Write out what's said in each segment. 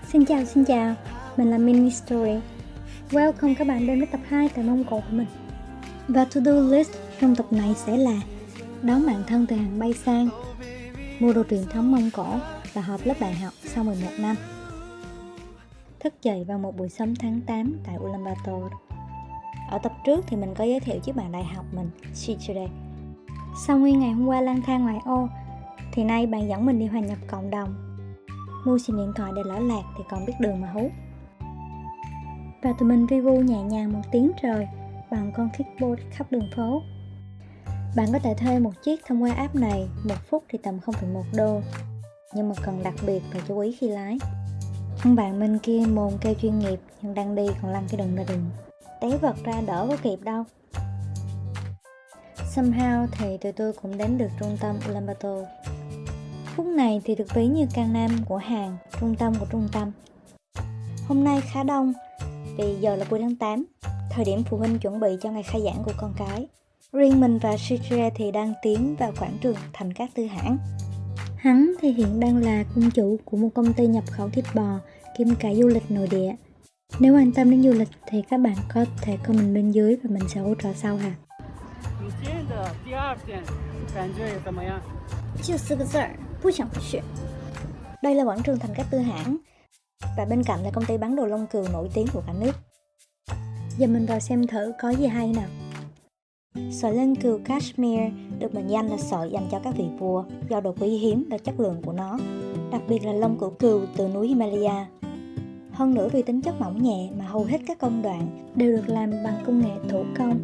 Xin chào, mình là Mini Story. Welcome các bạn đến với tập 2 tại Mông Cổ của mình. Và to-do list trong tập này sẽ là đón bạn thân từ hàng bay sang, mua đồ truyền thống Mông Cổ và họp lớp bạn học sau 11 năm. Thức dậy vào một buổi sớm tháng 8 tại Ulaanbaatar. Ở tập trước thì mình có giới thiệu chiếc bạn đại học mình, Sijre. Sau nguyên ngày hôm qua lang thang ngoài ô, thì nay bạn dẫn mình đi hòa nhập cộng đồng. Mua sim điện thoại để lỡ lạc thì còn biết đường mà hú. Và tụi mình vi vu nhẹ nhàng một tiếng trời bằng con kickboard khắp đường phố. Bạn có thể thuê một chiếc thông qua app này, 1 phút thì tầm 0,1 đô. Nhưng mà cần đặc biệt và chú ý khi lái. Ông bạn bên kia mồm kêu chuyên nghiệp nhưng đang đi còn lăn cái đừng ra đường. Té vật ra đỡ có kịp đâu. Somehow thì tụi tôi cũng đến được trung tâm Ulaanbaatar. Phút này thì được ví như Cang Nam của Hàn, trung tâm của trung tâm. Hôm nay khá đông vì giờ là cuối tháng 8, thời điểm phụ huynh chuẩn bị cho ngày khai giảng của con cái. Riêng mình và Sijre thì đang tiến vào quảng trường Thành Cát Tư Hãn. Hắn thì hiện đang là cung chủ của một công ty nhập khẩu thịt bò kiêm cả du lịch nội địa. Nếu quan tâm đến du lịch thì các bạn có thể comment bên dưới và mình sẽ hỗ trợ sau ha. 就4个字儿，不想回去. Đây là quảng trường Thành Cát Tư Hãn và bên cạnh là công ty bán đồ lông cừu nổi tiếng của cả nước. Giờ mình vào xem thử có gì hay nào. Sợi lông cừu Kashmir được mệnh danh là sợi dành cho các vị vua do độ quý hiếm và chất lượng của nó, đặc biệt là lông của cừu từ núi Himalaya. Hơn nữa vì tính chất mỏng nhẹ mà hầu hết các công đoạn đều được làm bằng công nghệ thủ công.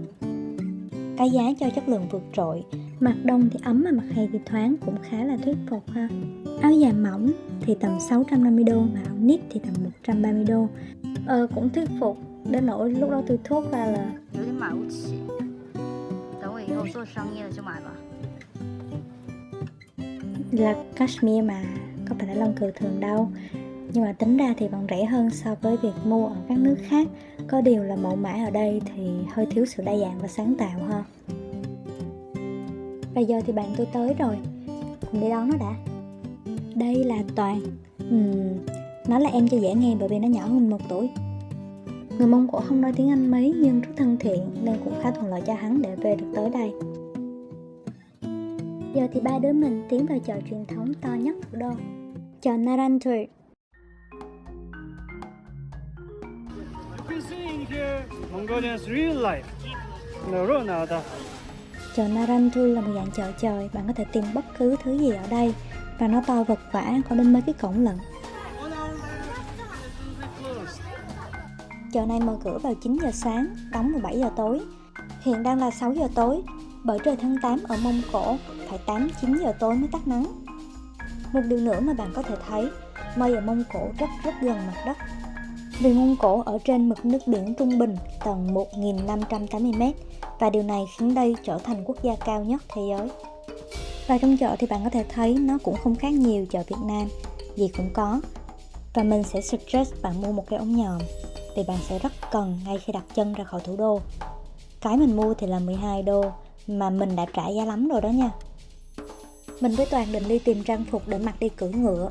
Cái giá cho chất lượng vượt trội, mặt đông thì ấm mà mặt hè thì thoáng cũng khá là thuyết phục ha. Áo dài mỏng thì tầm 650 đô mà áo knit thì tầm 130 đô. Cũng thuyết phục, đến nỗi lúc đó tôi thốt ra là Kashmir mà có phải là lông cừu thường đâu. Nhưng mà tính ra thì vẫn rẻ hơn so với việc mua ở các nước khác. Có điều là mẫu mã ở đây thì hơi thiếu sự đa dạng và sáng tạo ha. Và giờ thì bạn tôi tới rồi, cùng đi đón nó đã. Đây là Toàn. Nó là em cho dễ nghe bởi vì nó nhỏ hơn mình 1 tuổi. Người Mông Cổ không nói tiếng Anh mấy nhưng rất thân thiện nên cũng khá thuận lợi cho hắn để về được tới đây. Giờ thì ba đứa mình tiến vào chợ truyền thống to nhất thủ đô, chợ Narantur. Chợ Narantur là một dạng chợ trời, bạn có thể tìm bất cứ thứ gì ở đây và nó to vật vã có đến mấy cái cổng lận. Chợ này mở cửa vào 9 giờ sáng, đóng vào 7 giờ tối. Hiện đang là 6 giờ tối, bởi trời tháng 8 ở Mông Cổ phải 8-9 giờ tối mới tắt nắng. Một điều nữa mà bạn có thể thấy, mây ở Mông Cổ rất gần mặt đất. Vì Mông Cổ ở trên mực nước biển trung bình tầng 1.580m và điều này khiến đây trở thành quốc gia cao nhất thế giới. Và trong chợ thì bạn có thể thấy nó cũng không khác nhiều chợ Việt Nam, gì cũng có. Và mình sẽ suggest bạn mua một cái ống nhòm vì bạn sẽ rất cần ngay khi đặt chân ra khỏi thủ đô. Cái mình mua thì là 12 đô mà mình đã trả giá lắm rồi đó nha. Mình với Toàn định đi tìm trang phục để mặc đi cưỡi ngựa.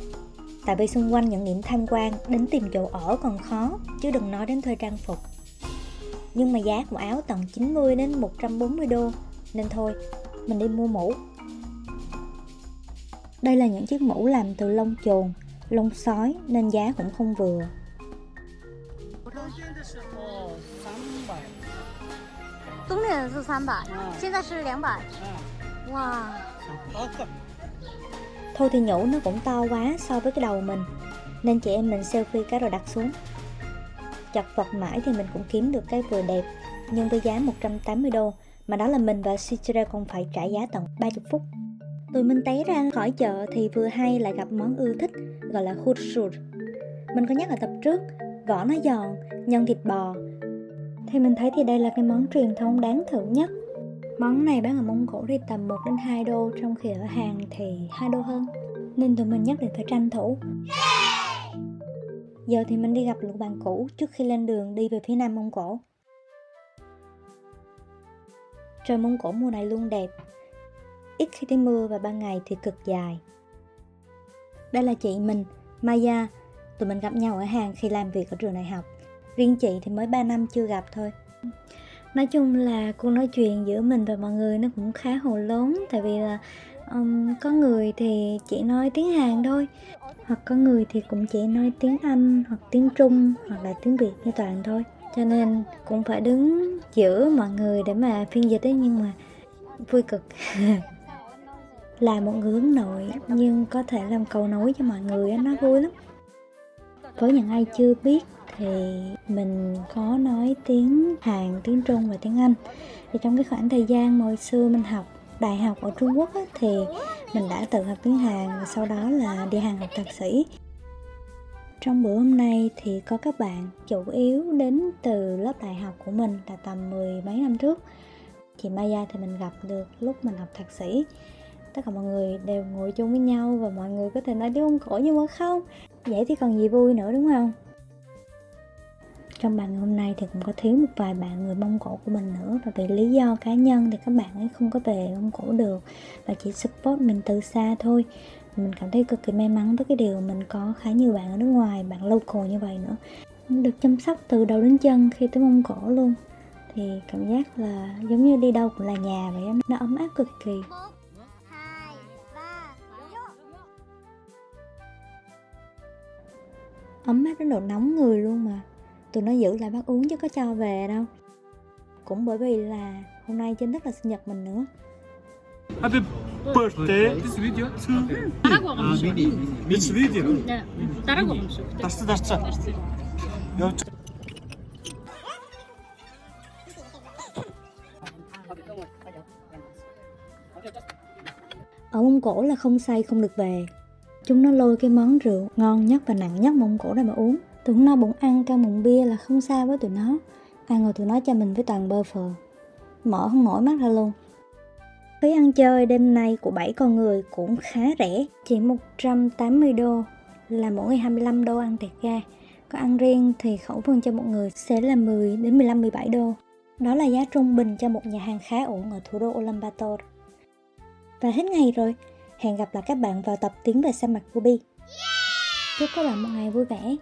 Tại vì xung quanh những điểm tham quan, đến tìm chỗ ở còn khó, chứ đừng nói đến thuê trang phục. Nhưng mà giá của áo tầm 90 đến 140 đô, nên thôi, mình đi mua mũ. Đây là những chiếc mũ làm từ lông chồn, lông sói nên giá cũng không vừa.冬天是300, hiện tại là 200. Wow. Thôi thì nhũ nó cũng to quá so với cái đầu mình, nên chị em mình selfie cái rồi đặt xuống. Chật vật mãi thì mình cũng kiếm được cái vừa đẹp, nhưng với giá 180 đô, mà đó là mình và Sijre còn phải trả giá tận 30 phút. Tụi mình té ra khỏi chợ thì vừa hay lại gặp món ưa thích, gọi là hursur. Mình có nhắc ở tập trước, vỏ nó giòn, nhân thịt bò. Thì mình thấy thì đây là cái món truyền thống đáng thử nhất. Món này bán ở Mông Cổ thì tầm 1 đến 2 đô, trong khi ở Hàn thì 2 đô hơn. Nên tụi mình nhất định phải tranh thủ. Giờ thì mình đi gặp lũ bạn cũ trước khi lên đường đi về phía Nam Mông Cổ. Trời Mông Cổ mùa này luôn đẹp, ít khi thấy mưa và ban ngày thì cực dài. Đây là chị mình, Maya. Tụi mình gặp nhau ở Hàn khi làm việc ở trường đại học. Riêng chị thì mới 3 năm chưa gặp thôi. Nói chung là cuộc nói chuyện giữa mình và mọi người nó cũng khá hồ lốn. Tại vì là có người thì chỉ nói tiếng Hàn thôi, hoặc có người thì cũng chỉ nói tiếng Anh hoặc tiếng Trung hoặc là tiếng Việt như Toàn thôi. Cho nên cũng phải đứng giữa mọi người để mà phiên dịch ấy, nhưng mà vui cực. Là một người hướng nội nhưng có thể làm cầu nối cho mọi người, nó vui lắm. Với những ai chưa biết thì mình có nói tiếng Hàn, tiếng Trung và tiếng Anh. Thì trong cái khoảng thời gian mà hồi xưa mình học đại học ở Trung Quốc á, thì mình đã tự học tiếng Hàn và sau đó là đi Hàn học thạc sĩ. Trong bữa hôm nay thì có các bạn chủ yếu đến từ lớp đại học của mình là tầm 10 mấy năm trước. Chị Maya thì mình gặp được lúc mình học thạc sĩ. Tất cả mọi người đều ngồi chung với nhau và mọi người có thể nói tiếng Mông Cổ nhưng mà không. Vậy thì còn gì vui nữa đúng không? Trong bài ngày hôm nay thì cũng có thiếu một vài bạn người Mông Cổ của mình nữa. Và vì lý do cá nhân thì các bạn ấy không có về Mông Cổ được và chỉ support mình từ xa thôi. Mình cảm thấy cực kỳ may mắn với cái điều mình có khá nhiều bạn ở nước ngoài, bạn local như vậy nữa. Được chăm sóc từ đầu đến chân khi tới Mông Cổ luôn. Thì cảm giác là giống như đi đâu cũng là nhà vậy, nó ấm áp cực kỳ. Ấm áp đến độ nóng người luôn mà. Tụi nó giữ lại bát uống chứ có cho về đâu. Cũng bởi vì là hôm nay chính thức là sinh nhật mình nữa. Happy birthday. This video to Which video? That's Ở Mông Cổ là không say không được về. Chúng nó lôi cái món rượu ngon nhất và nặng nhất Mông Cổ ra mà uống. Tụi nó bụng ăn căng bụng bia là không sao với tụi nó. Ăn rồi tụi nó cho mình với toàn bơ phờ. Mở không nổi mắt ra luôn. Phí ăn chơi đêm nay của 7 con người cũng khá rẻ. Chỉ 180 đô là mỗi người 25 đô ăn tiệc ga. Có ăn riêng thì khẩu phần cho một người sẽ là 10 đến 15, 17 đô. Đó là giá trung bình cho một nhà hàng khá ổn ở thủ đô Ulaanbaatar. Và hết ngày rồi. Hẹn gặp lại các bạn vào tập Tiếng về sa mạc Gobi. Chúc các bạn một ngày vui vẻ.